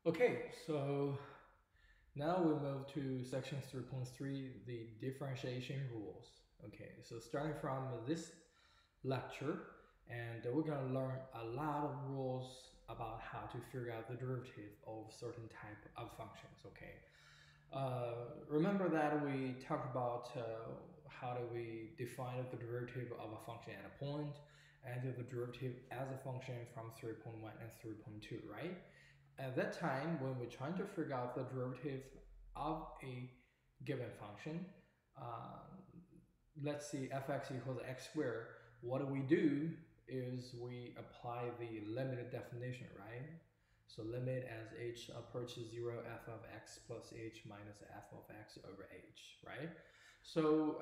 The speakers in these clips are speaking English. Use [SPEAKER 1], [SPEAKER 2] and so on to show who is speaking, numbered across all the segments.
[SPEAKER 1] Okay, so now we move to section 3.3, the differentiation rules. Okay, so starting from this lecture, and we're going to learn a lot of rules about how to figure out the derivative of certain type of functions. Okay, remember that we talked about how do we define the derivative of a function at a point, and the derivative as a function from 3.1 and 3.2, right? At that time, when we're trying to figure out the derivative of a given function, let's see fx equals x squared, what we do is we apply the limited definition, right? So limit as h approaches 0 f of x plus h minus f of x over h, right? So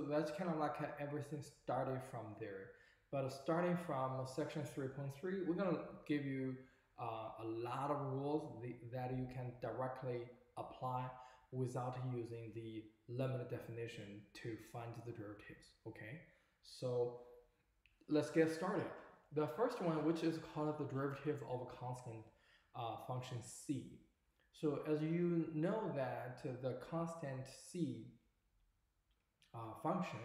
[SPEAKER 1] that's kind of like everything started from there. But starting from section 3.3, we're going to give you a lot of rules that you can directly apply without using the limited definition to find the derivatives. Okay, so let's get started. The first one, which is called the derivative of a constant function c. So as you know that the constant c function,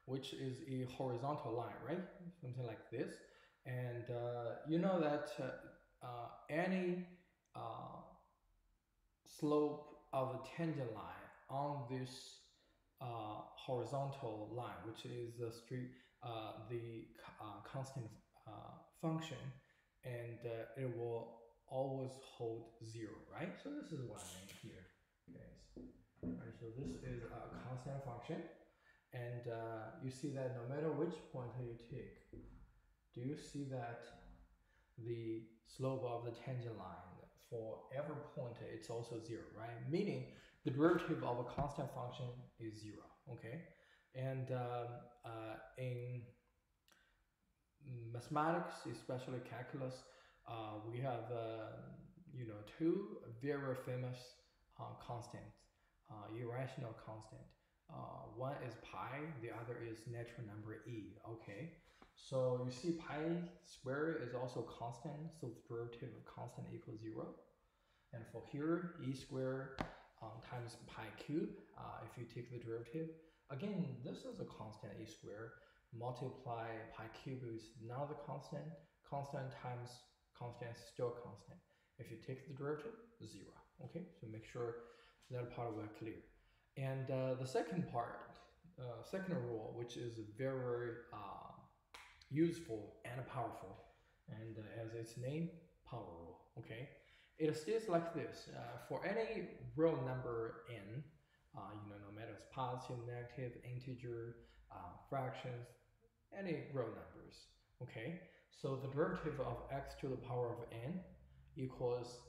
[SPEAKER 1] which is a horizontal line, right? Something like this. And you know that any slope of the tangent line on this horizontal line, which is the constant function, and it will always hold 0, right? So this is what I mean here. Okay, so this is a constant function, and you see that no matter which point you take, do you see that the slope of the tangent line for every point it's also 0, right? Meaning the derivative of a constant function is 0. Okay, and in mathematics, especially calculus, we have two very famous constants, irrational constant. One is pi, the other is natural number e. Okay, so you see pi squared is also constant, so the derivative of constant equals 0. And for here, e squared times pi cube, if you take the derivative, again, this is a constant e squared, multiply pi cube is another constant, constant times constant is still constant. If you take the derivative, 0. Okay, so make sure that part will clear. And the second part, second rule, which is very useful and powerful, and as its name, power rule. Okay, it states like this: for any real number n, no matter it's positive, negative, integer, fractions, any real numbers. Okay, so the derivative of x to the power of n equals,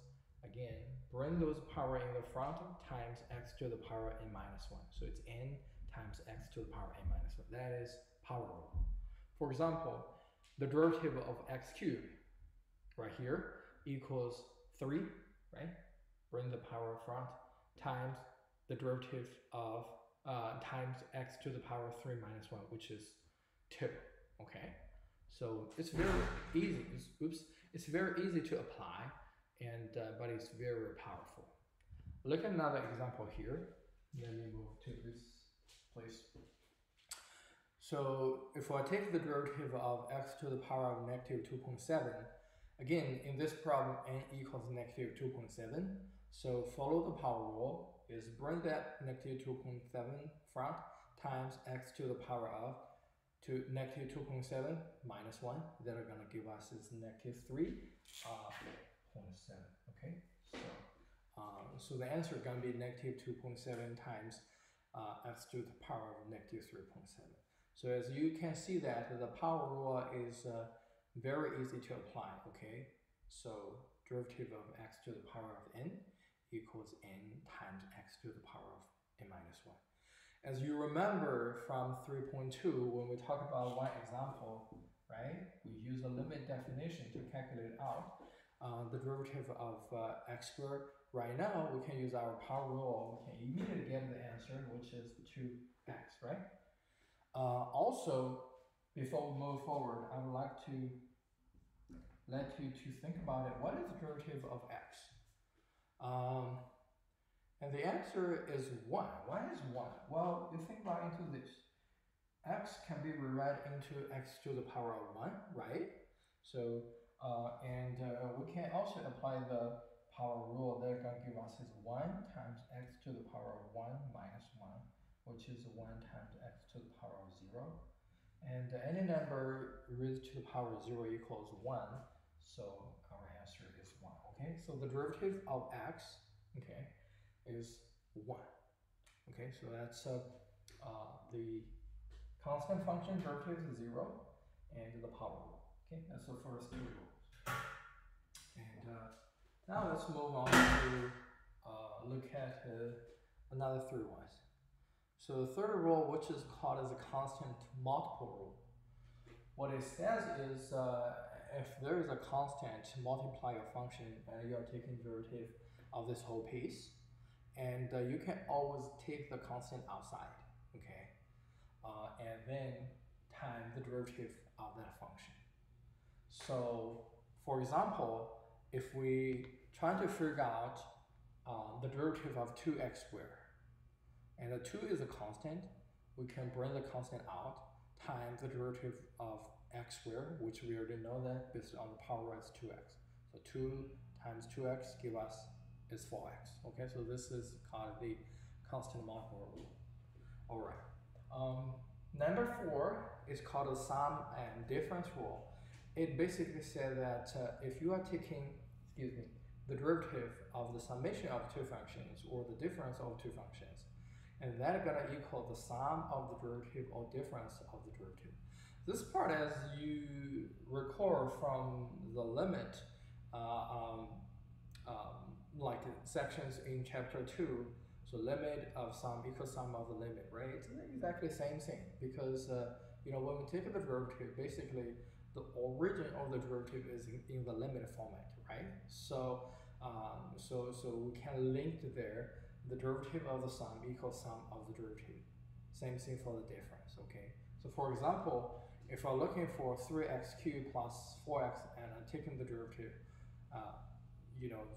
[SPEAKER 1] again, bring those power in the front times x to the power n minus 1. So it's n times x to the power n minus 1. That is power rule. For example, the derivative of x cubed right here equals 3, right? Bring the power front times the derivative of times x to the power 3 minus 1, which is 2. Okay, so it's very easy. It's very easy to apply, and but it's very powerful. Look at another example here. Let me move to this place. So if I take the derivative of x to the power of negative 2.7, again, in this problem, n equals negative 2.7. So follow the power rule, is bring that negative 2.7 front times x to the power of to negative 2.7 minus 1. That are going to give us is negative 3.7. Okay, so the answer is going to be negative 2.7 times x to the power of negative 3.7. So as you can see that the power rule is very easy to apply. Okay, so derivative of x to the power of n equals n times x to the power of n minus 1. As you remember from 3.2, when we talk about one example, right, we use a limit definition to calculate out the derivative of x squared. Right now, we can use our power rule. We can immediately get the answer, which is 2x, right? Also, before we move forward, I would like to let you to think about it. What is the derivative of x? Um, and the answer is 1. Why is 1? Well, you think about into this. X can be rewrite into x to the power of 1, right? So, we can also apply the power rule. They're going to give us is 1 times x to the power of 1 minus 1, which is 1 times x to the power of 0. And any number raised to the power of 0 equals 1. So our answer is 1. Okay, so the derivative of x, okay, is 1. Okay, so that's the constant function derivative is 0 and the power rule. Okay, that's the first two rules. And now let's move on to look at another three ones. So the third rule, which is called as a constant multiple rule. What it says is if there is a constant, multiply your function and you're taking derivative of this whole piece, and you can always take the constant outside, okay, and then time the derivative of that function. So, for example, if we try to figure out the derivative of 2x squared, and the 2 is a constant, we can bring the constant out, times the derivative of x squared, which we already know that based on the power as 2x. So 2 times 2x give us is 4x. Okay, so this is called the constant multiple rule. All right. Number 4 is called the sum and difference rule. It basically says that if you are taking, the derivative of the summation of two functions or the difference of two functions, and that's gonna equal the sum of the derivative or difference of the derivative. This part, as you recall from the limit, like sections in chapter 2, so limit of sum equals sum of the limit, right? It's exactly the same thing because when we take the derivative, basically the origin of the derivative is in the limit format, right? So we can link there the derivative of the sum equals sum of the derivative. Same thing for the difference, okay? So for example, if I'm looking for 3x cubed plus 4x and I'm taking the derivative,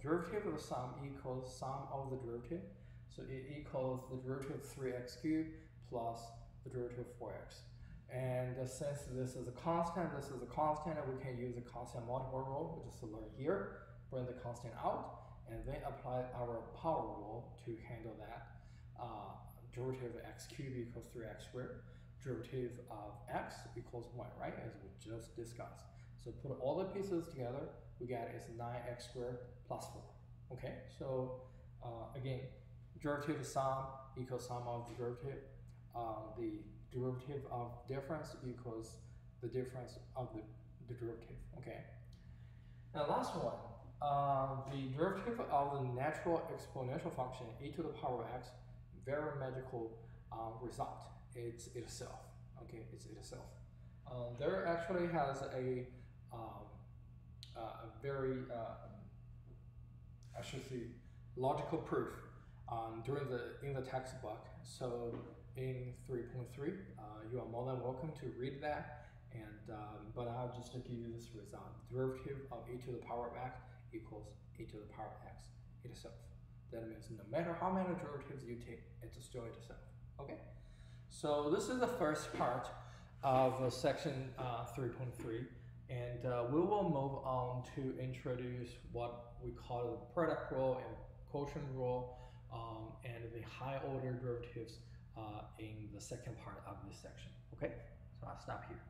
[SPEAKER 1] derivative of the sum equals sum of the derivative. So it equals the derivative of 3x cubed plus the derivative of 4x. And since this is a constant, we can use the constant multiple rule, we just learned here, bring the constant out, and then apply our power rule to handle that. Derivative of x cubed equals 3x squared. Derivative of x equals 1, right, as we just discussed. So put all the pieces together, we get is 9x squared plus 4. Okay, so again, derivative of sum equals sum of the derivative. The derivative of difference equals the difference of the derivative. Okay. Now last one, the derivative of the natural exponential function e to the power of x, very magical result. It's itself. Okay, it's itself. There actually has a very I should say logical proof in the textbook. So in 3.3, you are more than welcome to read that. And but I'll just give you this result: derivative of e to the power of x equals e to the power of x itself. That means no matter how many derivatives you take, it's still itself. Okay. So this is the first part of section 3.3, and we will move on to introduce what we call the product rule and quotient rule, and the high order derivatives in the second part of this section. Okay, so I'll stop here.